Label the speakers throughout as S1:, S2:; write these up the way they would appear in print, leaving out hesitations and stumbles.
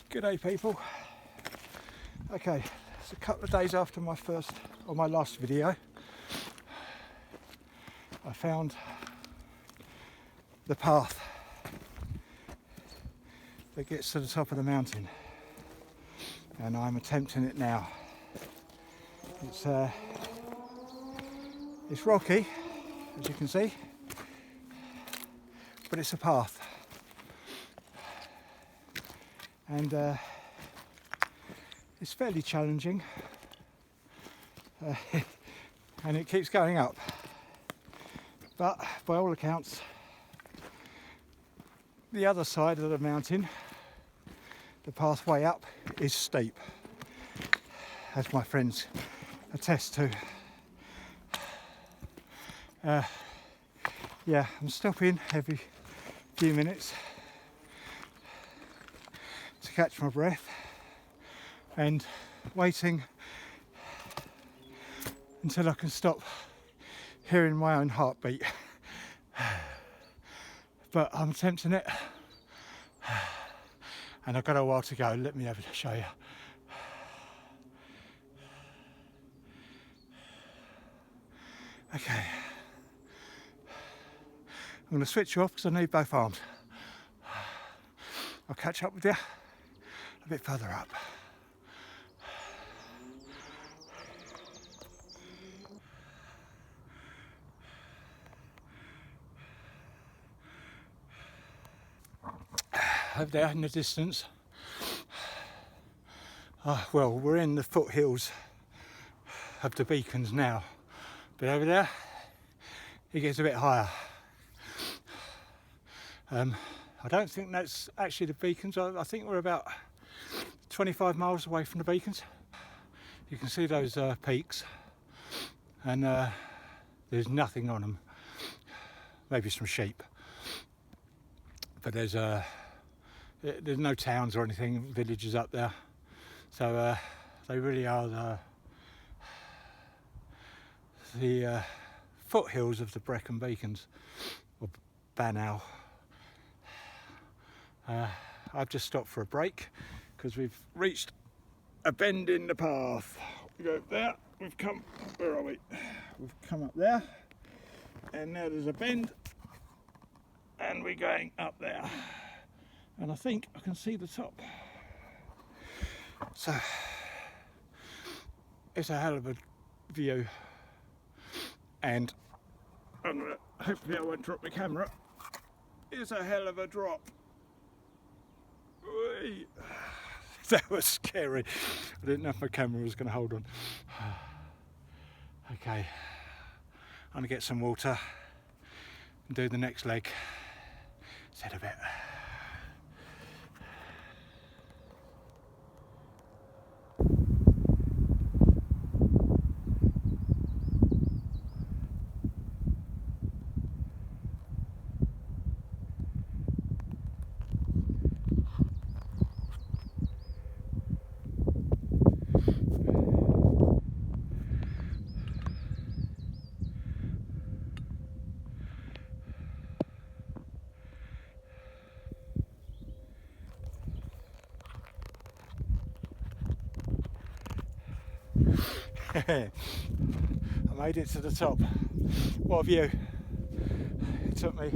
S1: Good day, people. Okay, it's a couple of days after my last video. I found the path that gets to the top of the mountain, and I'm attempting it now. It's rocky, as you can see, but it's a path. And it's fairly challenging, and it keeps going up, but by all accounts the other side of the mountain, the pathway up, is steep, as my friends attest to. Yeah, I'm stopping every few minutes to catch my breath and waiting until I can stop hearing my own heartbeat. But I'm attempting it, and I've got a while to go. Let me have a show you. Okay, I'm going to switch you off because I need both arms. I'll catch up with you a bit further up. Over there in the distance, well, we're in the foothills of the beacons now, but over there it gets a bit higher. I don't think that's actually the beacons. I think we're about 25 miles away from the beacons. You can see those peaks, and there's nothing on them. Maybe some sheep, but there's no towns or anything, villages up there. So they really are the foothills of the Brecon Beacons, or Banal. I've just stopped for a break because we've reached a bend in the path. We go there, we've come, where are we? We've come up there, and now there's a bend, and we're going up there. And I think I can see the top. So it's a hell of a view, and hopefully I won't drop my camera. It's a hell of a drop. Whee. That was scary. I didn't know if my camera was going to hold on. Okay, I'm going to get some water and do the next leg. Set a bit. I made it to the top. What a view. It took me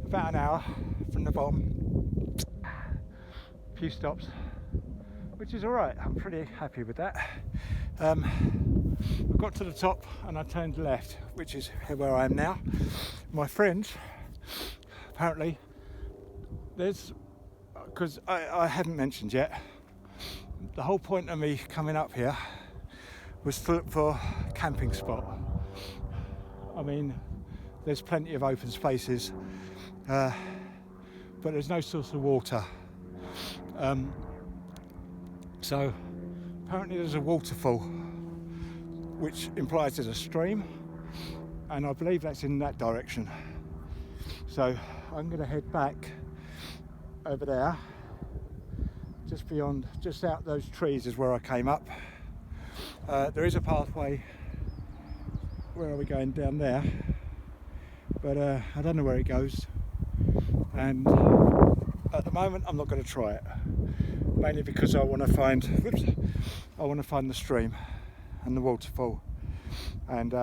S1: about an hour from the bottom. A few stops, which is alright. I'm pretty happy with that. I got to the top and I turned left, which is where I am now. My friends, apparently, because I hadn't mentioned yet, the whole point of me coming up here was to look for a camping spot. I mean, there's plenty of open spaces, but there's no source of water. So apparently there's a waterfall, which implies there's a stream, and I believe that's in that direction. So I'm going to head back over there, just beyond, just out those trees is where I came up. There is a pathway. Where are we going? Down there, but I don't know where it goes, and at the moment I'm not going to try it, mainly because I want to find the stream and the waterfall, and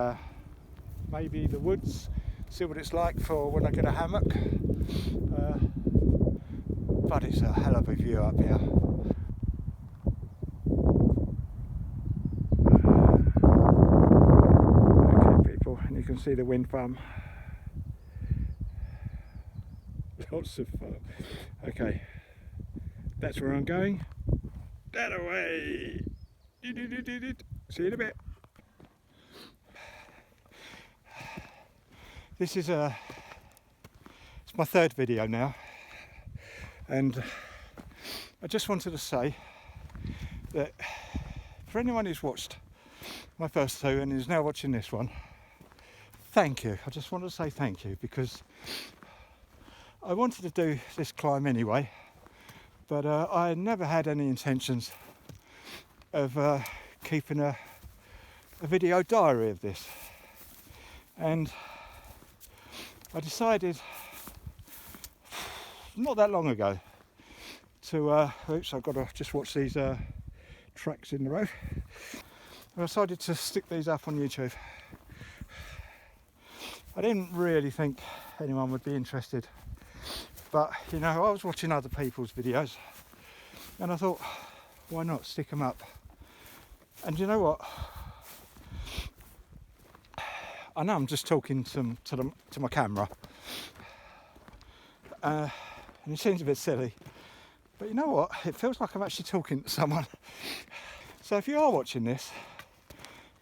S1: maybe the woods, see what it's like for when I get a hammock, but it's a hell of a view up here. Okay people, and you can see the wind farm. Lots of fun. Okay, that's where I'm going. That away. See you in a bit. This is it's my third video now, and I just wanted to say that for anyone who's watched my first two and is now watching this one, thank you. I just want to say thank you, because I wanted to do this climb anyway, but I never had any intentions of keeping a video diary of this, and I decided not that long ago to oops, I've got to just watch these tracks in the road. I decided to stick these up on YouTube. I didn't really think anyone would be interested, but you know, I was watching other people's videos and I thought, why not stick them up? And you know what, I know I'm just talking to my camera, and it seems a bit silly, but you know what, it feels like I'm actually talking to someone. So if you are watching this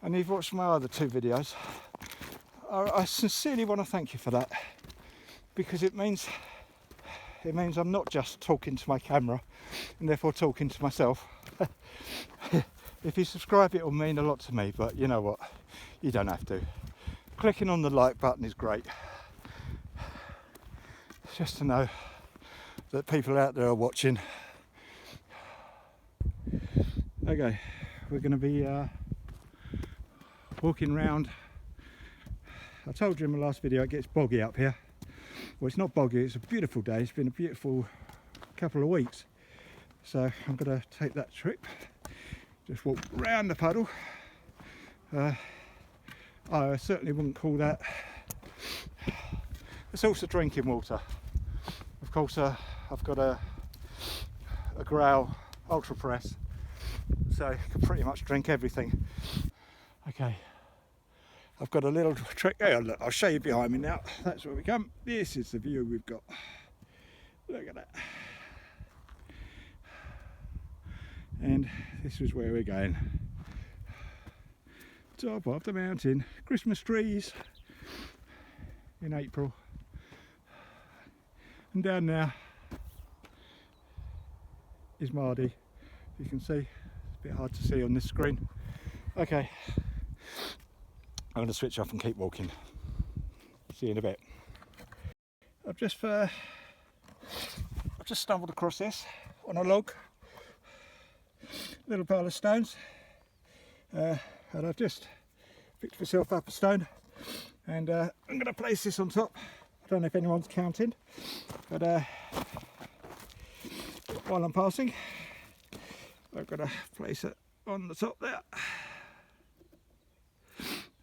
S1: and you've watched my other two videos, I sincerely want to thank you for that, because it means I'm not just talking to my camera and therefore talking to myself. If you subscribe, it will mean a lot to me, but you know what, you don't have to. Clicking on the like button is great, just to know that people out there are watching. Okay, we're going to be walking around. I told you in my last video it gets boggy up here. Well, it's not boggy, it's a beautiful day. It's been a beautiful couple of weeks, so I'm going to take that trip, just walk round the puddle. I certainly wouldn't call that a source of drinking water. Of course, I've got a Grail Ultra Press, so I can pretty much drink everything. Okay, I've got a little trick. Hey, look, I'll show you behind me now. That's where we come. This is the view we've got. Look at that. And this is where we're going. Top of the mountain. Christmas trees in April. And down there is Mardy. You can see, it's a bit hard to see on this screen. Okay, I'm going to switch off and keep walking. See you in a bit. I've just stumbled across this on a log, little pile of stones, and I've just picked myself up a stone, and I'm going to place this on top. I don't know if anyone's counting, but while I'm passing, I've got to place it on the top there.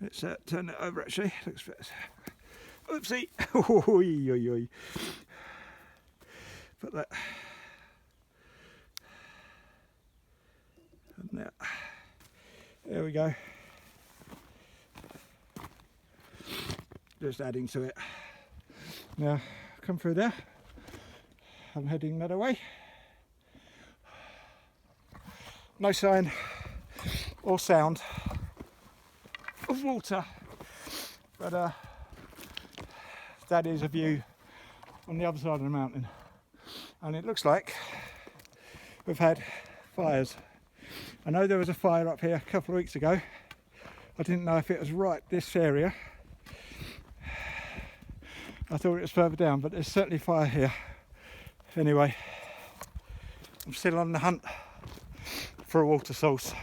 S1: Let's turn it over actually. Looks fit. Oopsie! Oi, oi, oi. Put that. And there. There we go. Just adding to it. Now, come through there. I'm heading that way. No sign or sound of water, but that is a view on the other side of the mountain, and it looks like we've had fires. I know there was a fire up here a couple of weeks ago. I didn't know if it was right this area. I thought it was further down, but there's certainly fire here. Anyway, I'm still on the hunt for a water source.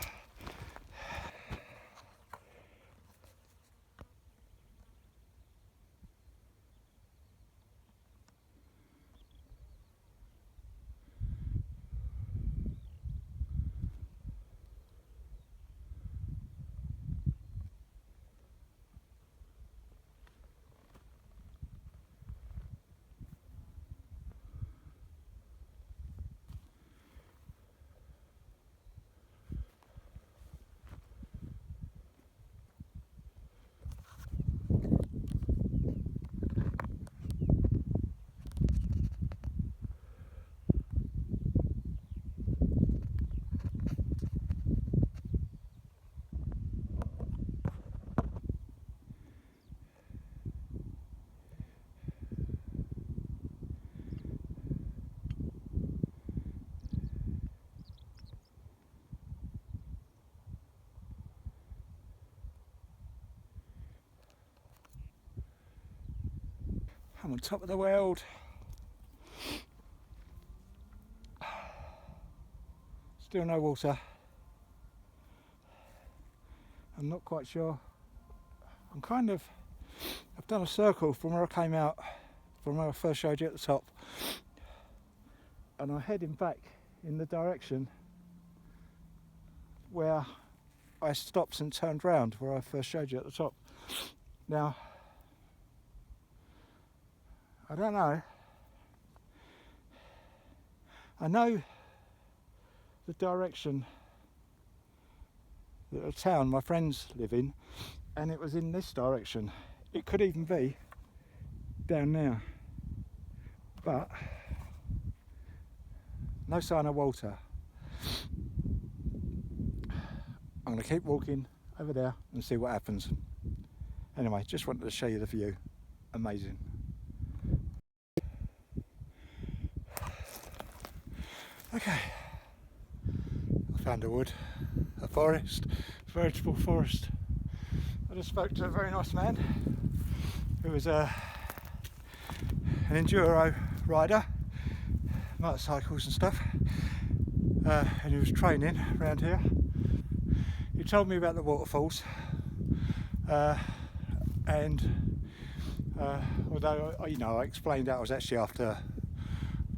S1: I'm on top of the world. Still no water. I'm not quite sure. I've done a circle from where I came out, from where I first showed you at the top, and I'm heading back in the direction where I stopped and turned round, where I first showed you at the top. Now, I don't know. I know the direction that the town my friends live in, and it was in this direction. It could even be down there, but no sign of water. I'm going to keep walking over there and see what happens. Anyway, just wanted to show you the view. Amazing. Okay, I found a wood, a forest, a veritable forest. I just spoke to a very nice man who was an enduro rider, motorcycles and stuff, and he was training around here. He told me about the waterfalls, and although I explained that I was actually after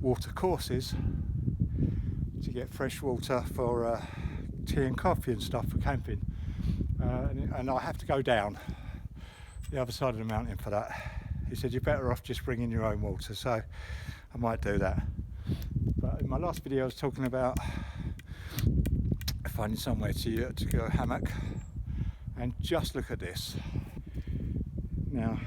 S1: water courses to get fresh water for tea and coffee and stuff for camping, and I have to go down the other side of the mountain for that. He said you're better off just bringing your own water, so I might do that. But in my last video I was talking about finding somewhere to go hammock, and just look at this. Now,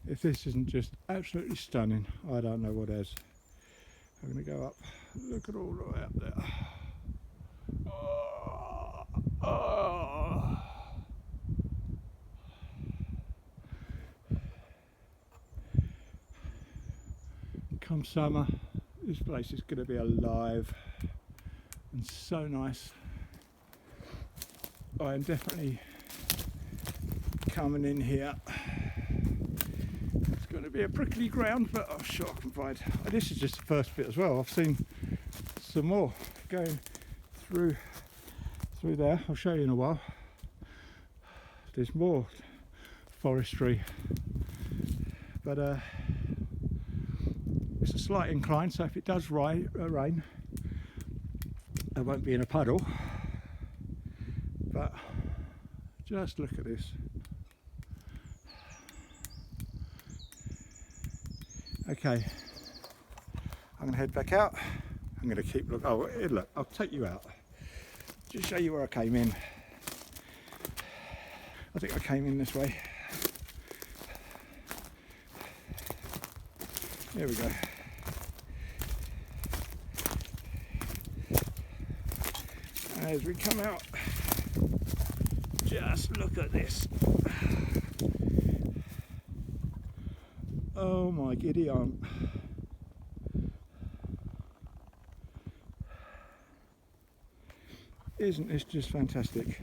S1: if this isn't just absolutely stunning, I don't know what is. I'm going to go up, look at all the way up there. Come summer, this place is going to be alive and so nice. I am definitely coming in here. It's going to be a prickly ground, but I'm sure I can find. Oh, this is just the first bit as well. I've seen some more going through there. I'll show you in a while. There's more forestry, but it's a slight incline, so if it does rain, I won't be in a puddle. But just look at this. Okay, I'm going to head back out. I'm going to keep looking. Oh, look, I'll take you out. Just show you where I came in. I think I came in this way. There we go. As we come out, just look at this. Oh my giddy aunt. Isn't this just fantastic?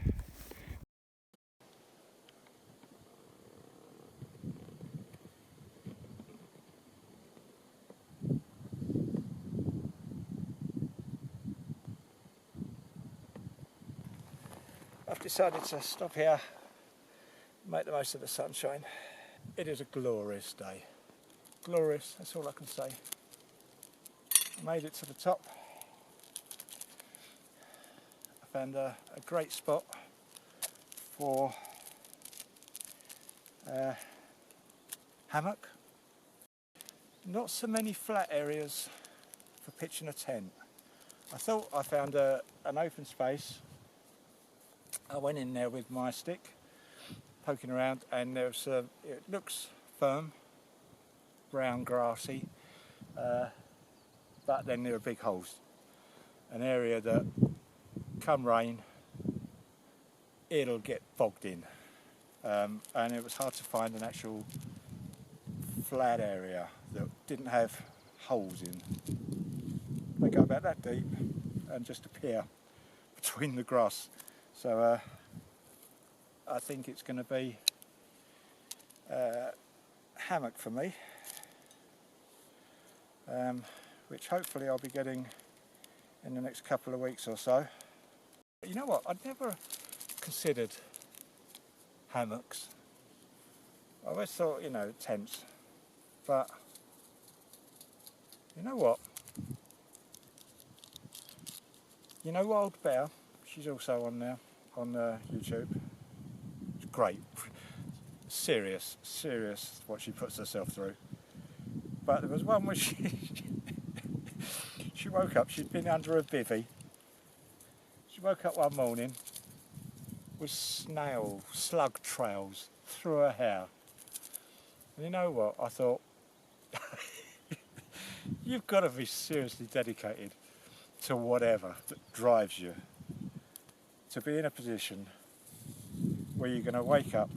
S1: I've decided to stop here, make the most of the sunshine. It is a glorious day. Glorious, that's all I can say. I made it to the top. I found a great spot for hammock. Not so many flat areas for pitching a tent. I thought I found an open space. I went in there with my stick, poking around, and there's it looks firm, brown, grassy, but then there are big holes. An area that, come rain, it'll get bogged in, and it was hard to find an actual flat area that didn't have holes in. They go about that deep and just appear between the grass. So I think it's going to be hammock for me, which hopefully I'll be getting in the next couple of weeks or so. You know what, I'd never considered hammocks. I always thought, you know, tents, but you know what? You know Wild Bear? She's also on there, on YouTube. It's great. Serious what she puts herself through. But there was one where she woke up, she'd been under a bivvy. She woke up one morning with slug trails through her hair. And you know what? I thought, you've got to be seriously dedicated to whatever that drives you to be in a position where you're going to wake up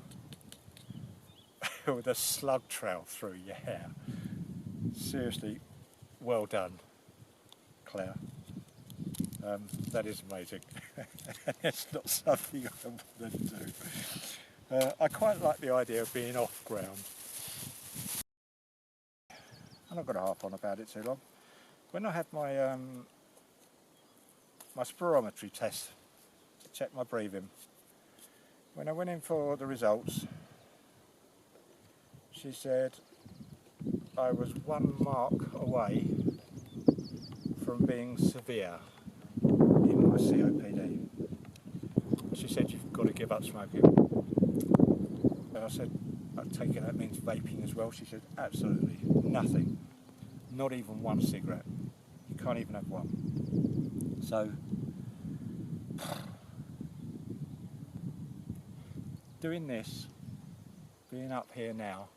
S1: with a slug trail through your hair. Seriously, well done, Claire. That is amazing. It's not something I want to do. I quite like the idea of being off ground. I'm not going to harp on about it too long. When I had my my spirometry test to check my breathing, when I went in for the results, she said I was 1 mark away from being severe in my COPD. She said, you've got to give up smoking. And I said, I take it that means vaping as well. She said, absolutely nothing, not even 1 cigarette. You can't even have one. So, doing this, being up here now,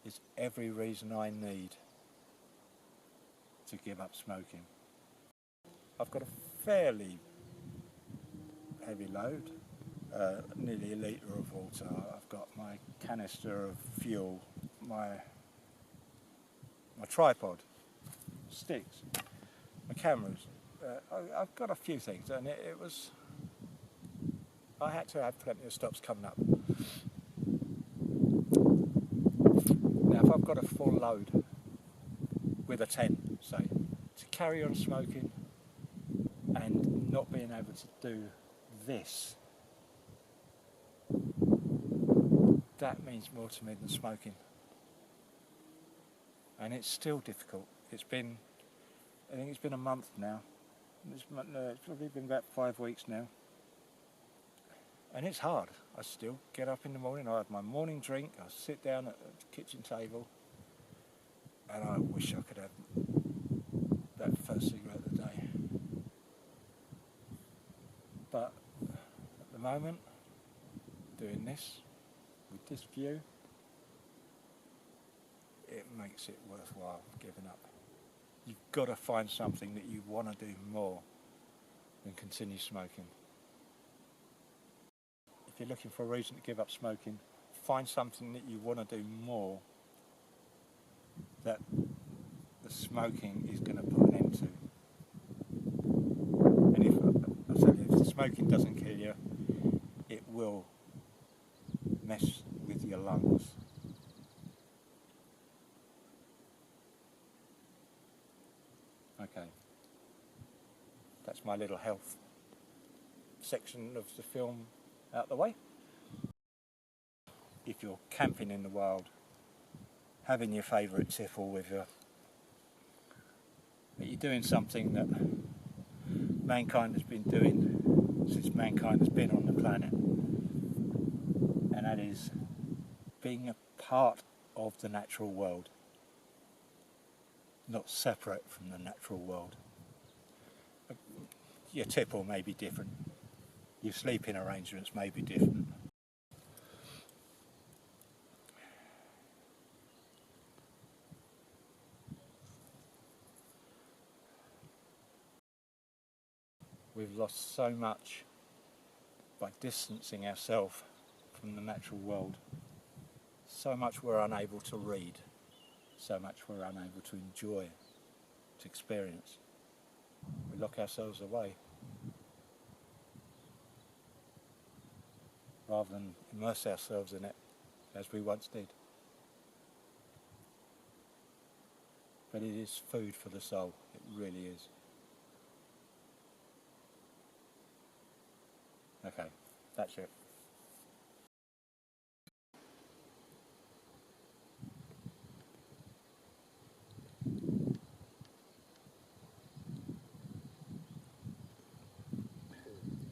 S1: is every reason I need to give up smoking. I've got a fairly heavy load, nearly a litre of water. I've got my canister of fuel, my tripod, sticks, my cameras. I've got a few things, and it was, I had to have plenty of stops coming up. Now if I've got a full load with a tent, say, to carry on smoking and not being able to do this, that means more to me than smoking. And it's still difficult. It's been, I think it's been a month now. It's probably been about 5 weeks now. And it's hard. I still get up in the morning, I have my morning drink, I sit down at the kitchen table, and I wish I could have that first cigarette of the day. But at the moment, doing this, with this view, it makes it worthwhile giving up. You've got to find something that you want to do more than continue smoking. If you're looking for a reason to give up smoking, find something that you want to do more that the smoking is going to put an end to. And if the smoking doesn't kill you, it will mess with your lungs. Okay, that's my little health
S2: section of the film out the way. If you're camping in the wild, having your favourite tiffle with you, but you're doing something that mankind has been doing since mankind has been on the planet, and that is being a part of the natural world, not separate from the natural world. Your tipple may be different, your sleeping arrangements may be different. We've lost so much by distancing ourselves from the natural world. So much we're unable to read, so much we're unable to enjoy, to experience. We lock ourselves away rather than immerse ourselves in it as we once did. But it is food for the soul, it really is. Okay, that's it.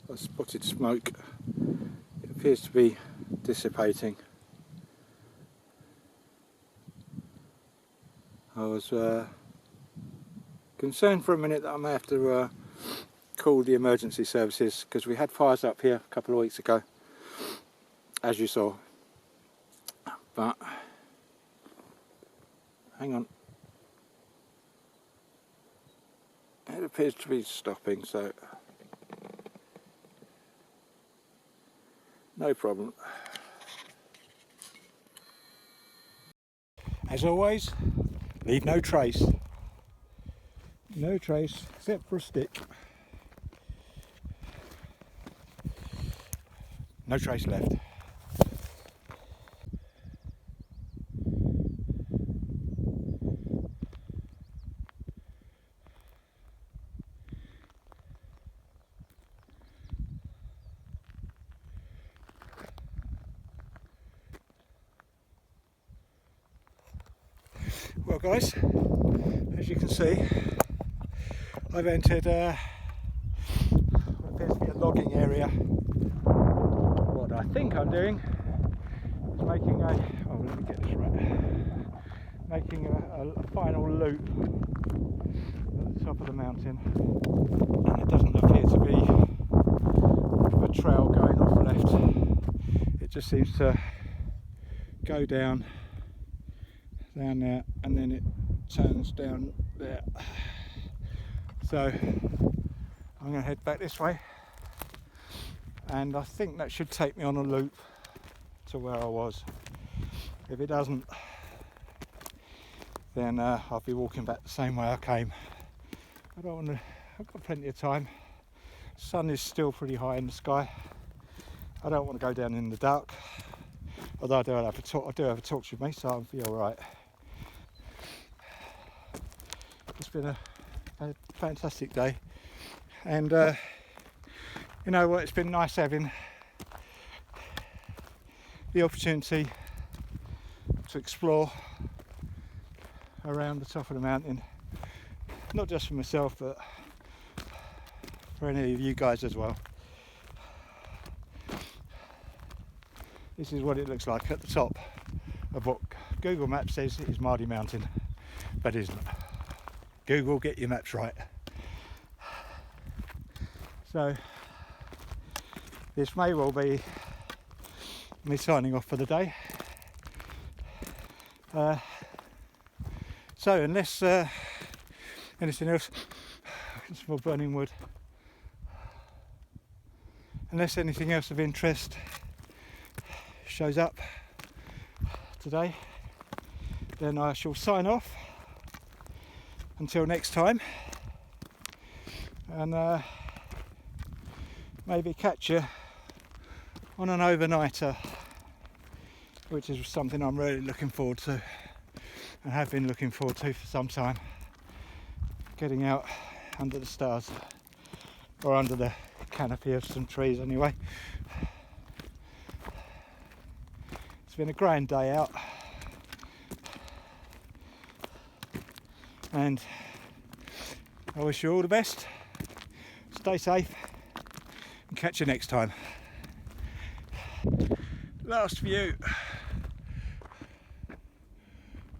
S2: I spotted smoke. It appears to be dissipating. I was concerned for a minute that I may have to call the emergency services, because we had fires up here a couple of weeks ago, as you saw. But hang on, it appears to be stopping, so no problem.
S1: As always, leave no trace. No trace except for a stick. No trace left. Well guys, as you can see, I've entered what appears to be a logging area. What I think I'm doing is making a, oh let me get this right, making a final loop at the top of the mountain, and it doesn't appear to be a trail going off left. It just seems to go down there, and then it turns down there. So I'm going to head back this way, and I think that should take me on a loop to where I was. If it doesn't, then I'll be walking back the same way I came. I don't want to, I've got plenty of time. Sun is still pretty high in the sky. I don't want to go down in the dark, although I do have a torch with me, so I'll be alright. It's been a fantastic day, and you know what, it's been nice having the opportunity to explore around the top of the mountain, not just for myself but for any of you guys as well. This is what it looks like at the top of what Google Maps says is Mardy Mountain, but isn't. Google, get your maps right. So this may well be me signing off for the day. So unless anything else, some more burning wood. Unless anything else of interest shows up today, then I shall sign off until next time, and maybe catch you on an overnighter, which is something I'm really looking forward to and have been looking forward to for some time. Getting out under the stars or under the canopy of some trees anyway. It's been a grand day out, and I wish you all the best. Stay safe and catch you next time. Last view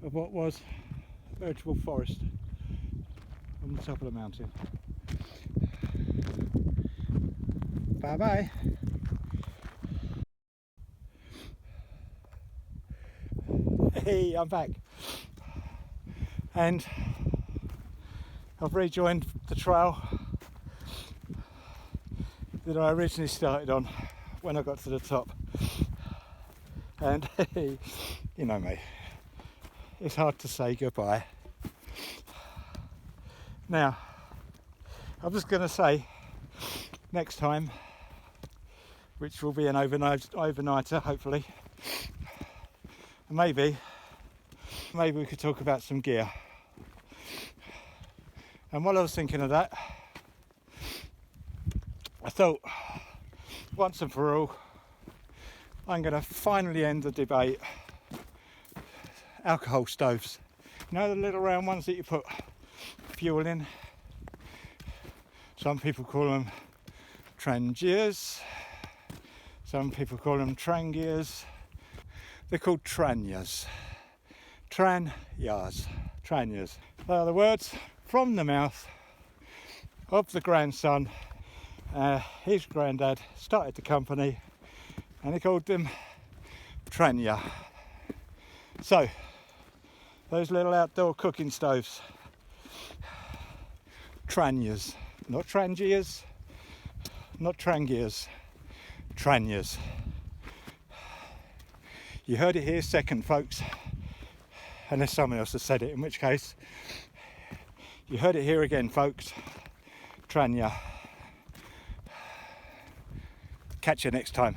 S1: of what was a veritable forest on the top of the mountain. Bye bye. Hey, I'm back, and I've rejoined the trail that I originally started on when I got to the top. And you know me, it's hard to say goodbye. Now, I'm just going to say next time, which will be an overnighter hopefully, maybe we could talk about some gear. And while I was thinking of that, I thought, once and for all, I'm going to finally end the debate. Alcohol stoves, you know, the little round ones that you put fuel in. Some people call them Trangias, some people call them Trangias. They're called Trangias. Trangias. They are the words from the mouth of the grandson. His granddad started the company and he called them Trangia. So, those little outdoor cooking stoves, Trangias, not Trangias, not Trangias, Trangias. You heard it here second, folks, unless someone else has said it, in which case, you heard it here again, folks, Trangia. Catch you next time.